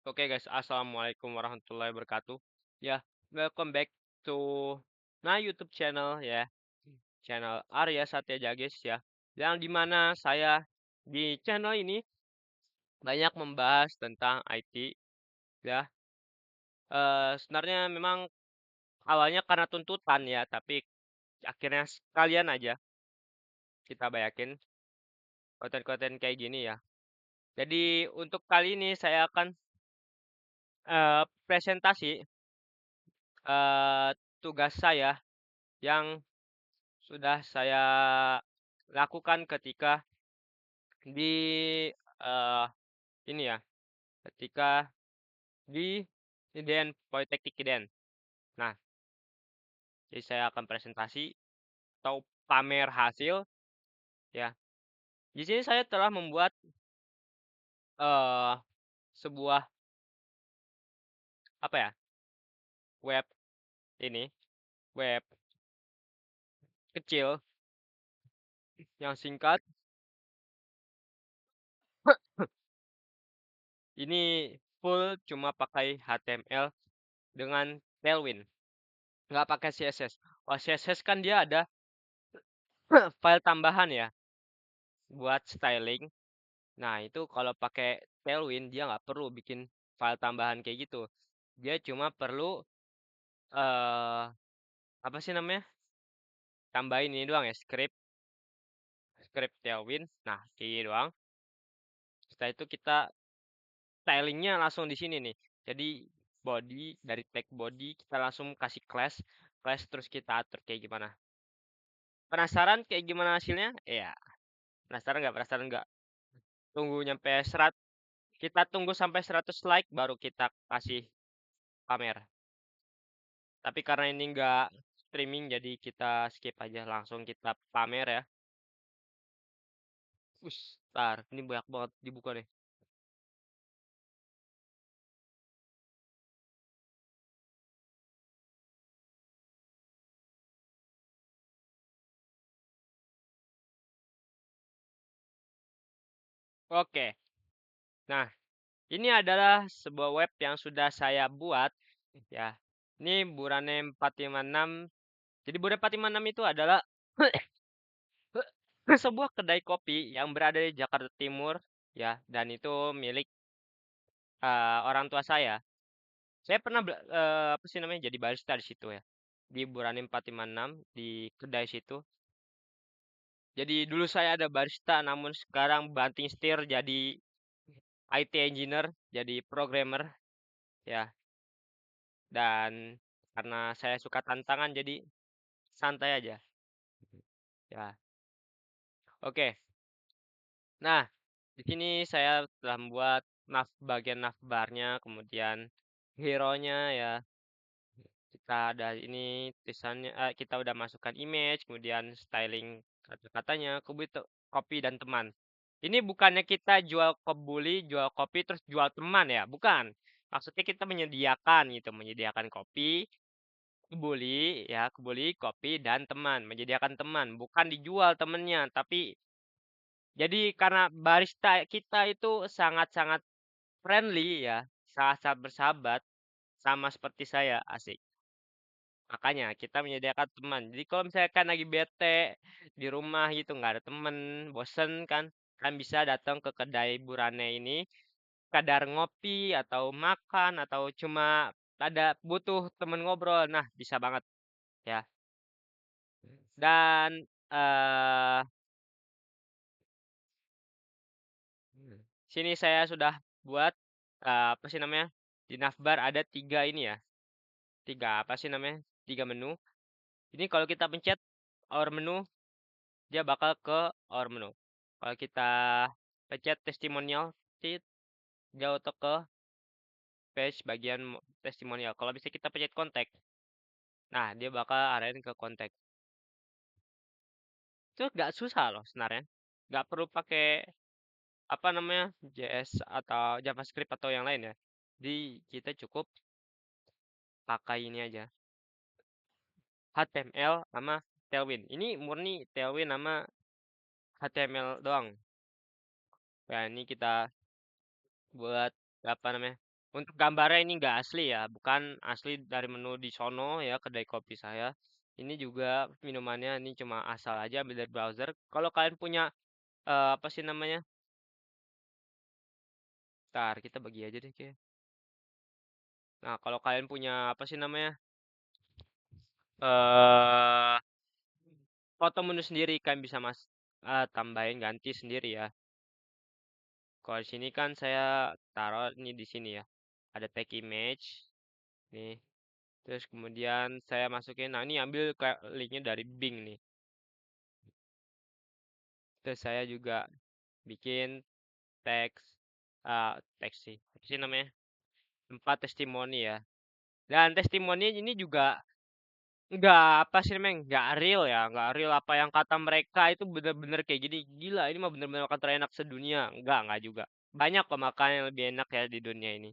Oke guys, assalamualaikum warahmatullahi wabarakatuh. Ya, welcome back to my YouTube channel ya, channel Arya Satya Jagis ya. Yang dimana saya di channel ini banyak membahas tentang IT ya. Sebenarnya memang awalnya karena tuntutan ya, tapi akhirnya sekalian aja kita bayakin konten-konten kayak gini ya. Jadi untuk kali ini saya akan presentasi tugas saya yang sudah saya lakukan ketika di, eee, ini ya, ketika di IDN, Politeknik IDN. Nah, jadi saya akan presentasi atau pamer hasil ya. Di sini saya telah membuat, eee, sebuah apa ya, web ini, web kecil yang singkat. Ini full cuma pakai HTML dengan Tailwind, nggak pakai CSS. Wah, CSS kan dia ada file tambahan ya buat styling. Nah, itu kalau pakai Tailwind dia nggak perlu bikin file tambahan kayak gitu. Dia cuma perlu eh apa sih namanya? Tambahin ini doang ya, script Tailwind. Nah, ini doang. Setelah itu kita stylingnya langsung di sini nih. Jadi body dari tag body kita langsung kasih class terus kita atur kayak gimana. Penasaran kayak gimana hasilnya? Iya, penasaran nggak? Penasaran nggak? Tunggu nyampe kita tunggu sampai 100 like baru kita kasih pamer. Tapi karena ini nggak streaming jadi kita skip aja langsung kita pamer ya. Ntar ini banyak banget dibuka nih. Oke. Nah, ini adalah sebuah web yang sudah saya buat ya. Ini Burane 456. Jadi Burane 456 itu adalah sebuah kedai kopi yang berada di Jakarta Timur ya dan itu milik orang tua saya. Saya pernah apa sih namanya jadi barista di situ ya. Di Burane 456 di kedai situ. Jadi dulu saya ada barista namun sekarang banting setir jadi IT engineer, jadi programmer ya. Dan karena saya suka tantangan jadi santai aja. Ya. Oke. Nah, di sini saya telah membuat bagian navbarnya, kemudian hero-nya ya. Kita ada ini tulisannya, kita udah masukkan image, kemudian styling kata-katanya, copy dan teman. Ini bukannya kita jual kebuli, jual kopi terus jual teman ya, bukan. Maksudnya kita menyediakan gitu, menyediakan kopi, kebuli ya, kebuli, kopi dan teman, menyediakan teman, bukan dijual temennya, tapi jadi karena barista kita itu sangat-sangat friendly ya, sangat-sangat bersahabat, sama seperti saya, asik. Makanya kita menyediakan teman. Jadi kalau misalkan lagi bete di rumah gitu nggak ada temen, bosen kan bisa datang ke kedai Burane ini, kadar ngopi atau makan atau cuma ada butuh temen ngobrol. Nah, bisa banget ya. Dan sini saya sudah buat apa sih namanya? Di navbar ada tiga ini ya. Tiga apa sih namanya? Tiga menu. Ini kalau kita pencet our menu dia bakal ke our menu. Kalau kita pencet testimonial, tit, dia auto ke page bagian testimonial. Kalau bisa kita pencet kontak, nah dia bakal arahin ke kontak. Itu nggak susah loh sebenarnya. Nggak perlu pakai apa namanya JS atau JavaScript atau yang lain ya. Jadi kita cukup pakai ini aja. HTML sama Tailwind. Ini murni Tailwind sama HTML doang. Ya ini kita buat apa namanya? Untuk gambarnya ini nggak asli ya, bukan asli dari menu di sono ya, kedai kopi saya. Ini juga minumannya ini cuma asal aja ambil dari browser. Kalau kalian punya apa sih namanya? Ntar kita bagi aja deh kayak. Nah, kalau kalian punya apa sih namanya? eh foto menu sendiri kalian bisa tambahin ganti sendiri ya. Kalau di sini kan saya taruh ini di sini ya. Ada tag image nih. Terus kemudian saya masukin, nah ini ambil linknya dari Bing nih. Terus saya juga bikin teks, teks sih, apa sih namanya? Tempat testimoni ya. Dan testimoni ini juga nggak apa sih namanya? Nggak real ya, nggak real apa yang kata mereka itu bener-bener kayak gini. Gila, ini mah bener-bener makan terenak sedunia. Nggak juga. Banyak kok makanan yang lebih enak ya di dunia ini.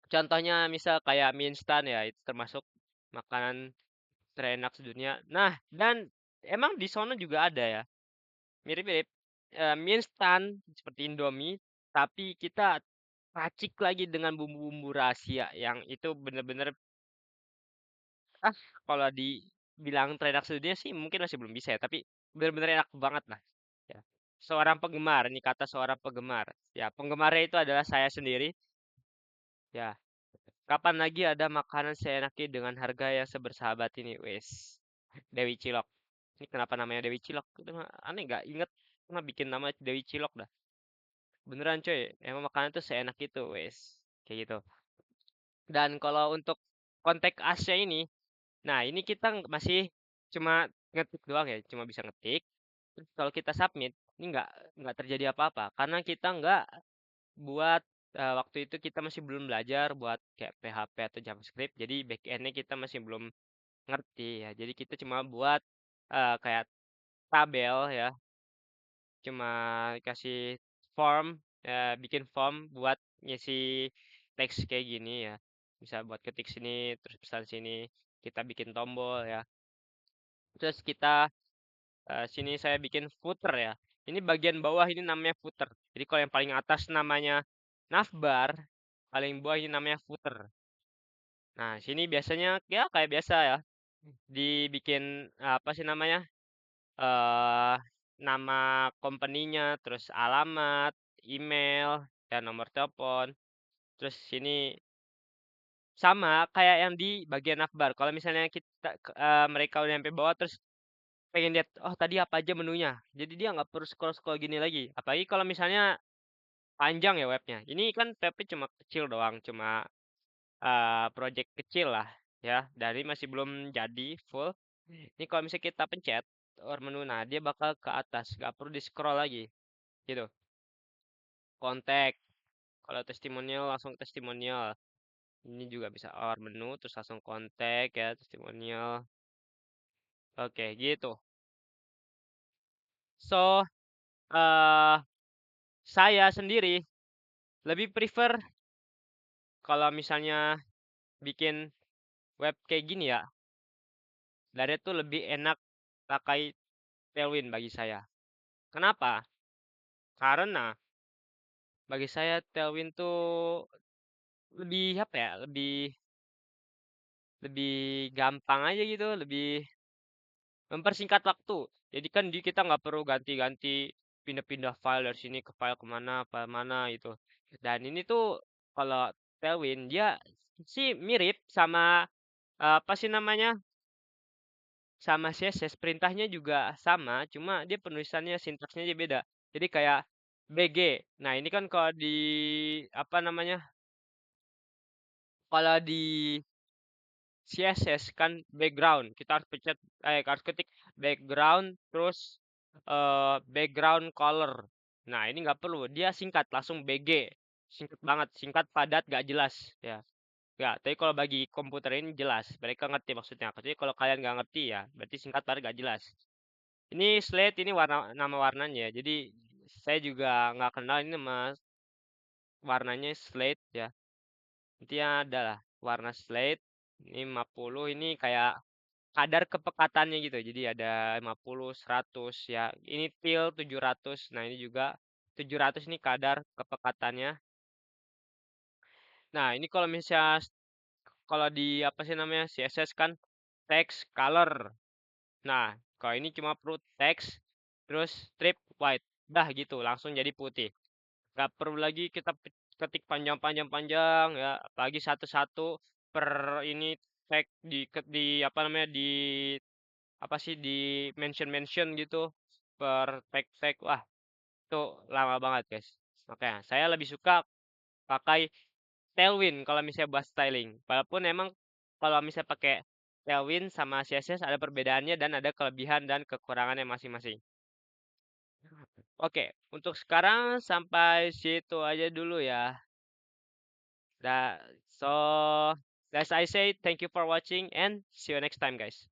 Contohnya misal kayak mie instan ya, itu termasuk makanan terenak sedunia. Nah, dan emang di sono juga ada ya, mirip-mirip mie instan seperti Indomie, tapi kita racik lagi dengan bumbu-bumbu rahasia yang itu bener-bener ah kalau dibilang terenak sedunia sih mungkin masih belum bisa ya, tapi bener-bener enak banget lah. Ya. Seorang penggemar, ini kata seorang penggemar. Ya, penggemarnya itu adalah saya sendiri. Ya, kapan lagi ada makanan seenaknya dengan harga yang sebersahabat ini, wes. Dewi Cilok. Ini kenapa namanya Dewi Cilok? Itu mah aneh nggak inget pernah bikin nama Dewi Cilok dah. Beneran coy, emang makanan tuh seenak itu, wes. Kayak gitu. Dan kalau untuk konteks Asia ini, nah ini kita masih cuma ngetik doang ya, cuma bisa ngetik. Terus kalau kita submit, ini nggak terjadi apa-apa karena kita nggak buat waktu itu kita masih belum belajar buat kayak PHP atau JavaScript, jadi backendnya kita masih belum ngerti ya. Jadi kita cuma buat kayak tabel ya, cuma kasih form, bikin form buat ngisi teks kayak gini ya. Bisa buat ketik sini, terus pesan sini, kita bikin tombol ya. Terus kita sini saya bikin footer ya. Ini bagian bawah ini namanya footer. Jadi kalau yang paling atas namanya navbar, paling bawah ini namanya footer. Nah, sini biasanya ya kayak biasa ya, dibikin apa sih namanya? eh Nama company-nya, terus alamat, email, dan nomor telepon. Terus sini sama kayak yang di bagian navbar. Kalau misalnya mereka udah sampai bawah terus pengen lihat, oh tadi apa aja menunya. Jadi dia nggak perlu scroll-scroll gini lagi. Apalagi kalau misalnya panjang ya webnya. Ini kan webnya cuma kecil doang, cuma project kecil lah ya. Dari masih belum jadi full. Ini kalau misalnya kita pencet or menu, nah dia bakal ke atas, nggak perlu di scroll lagi, gitu. Kontak, kalau testimonial langsung testimonial. Ini juga bisa or menu, terus langsung kontak ya testimonial. Oke, gitu. So, eh saya sendiri lebih prefer kalau misalnya bikin web kayak gini ya, dari itu lebih enak pakai Tailwind bagi saya. Kenapa? Karena bagi saya Tailwind tuh lebih apa ya, lebih lebih gampang aja gitu, lebih mempersingkat waktu. Jadi kan kita nggak perlu ganti-ganti pindah-pindah file dari sini ke file mana gitu. Dan ini tuh kalau Tailwind dia sih mirip sama apa sih namanya, sama CSS, perintahnya juga sama, cuma dia penulisannya sintaksnya aja beda. Jadi kayak BG. Nah, ini kan kalau di apa namanya? Kalau di CSS kan background. Kita harus harus ketik background terus background color. Nah, ini nggak perlu. Dia singkat langsung BG. Singkat banget, singkat padat gak jelas ya. Ya, tapi kalau bagi komputer ini jelas, mereka ngerti maksudnya. Tapi kalau kalian nggak ngerti ya, berarti singkat padat gak jelas. Ini slate, ini nama warnanya. Jadi saya juga nggak kenal ini nama warnanya slate ya. Intinya adalah warna slate. Ini 50, ini kayak kadar kepekatannya gitu. Jadi ada 50, 100 ya. Ini teal 700. Nah, ini juga 700 ini kadar kepekatannya. Nah, ini kalau misalnya kalau di apa sih namanya CSS kan text color. Nah, kalau ini cuma perlu text terus strip white. Dah gitu, langsung jadi putih. Gak perlu lagi kita ketik panjang-panjang-panjang ya, apalagi satu-satu per ini tag di apa namanya di apa sih di mention gitu per tag-tag. Wah, itu lama banget, guys. Makanya saya lebih suka pakai Tailwind kalau misalnya buat styling. Walaupun emang kalau misalnya pakai Tailwind sama CSS ada perbedaannya dan ada kelebihan dan kekurangannya masing-masing. Oke, untuk sekarang sampai situ aja dulu ya. So, as I say, thank you for watching and see you next time, guys.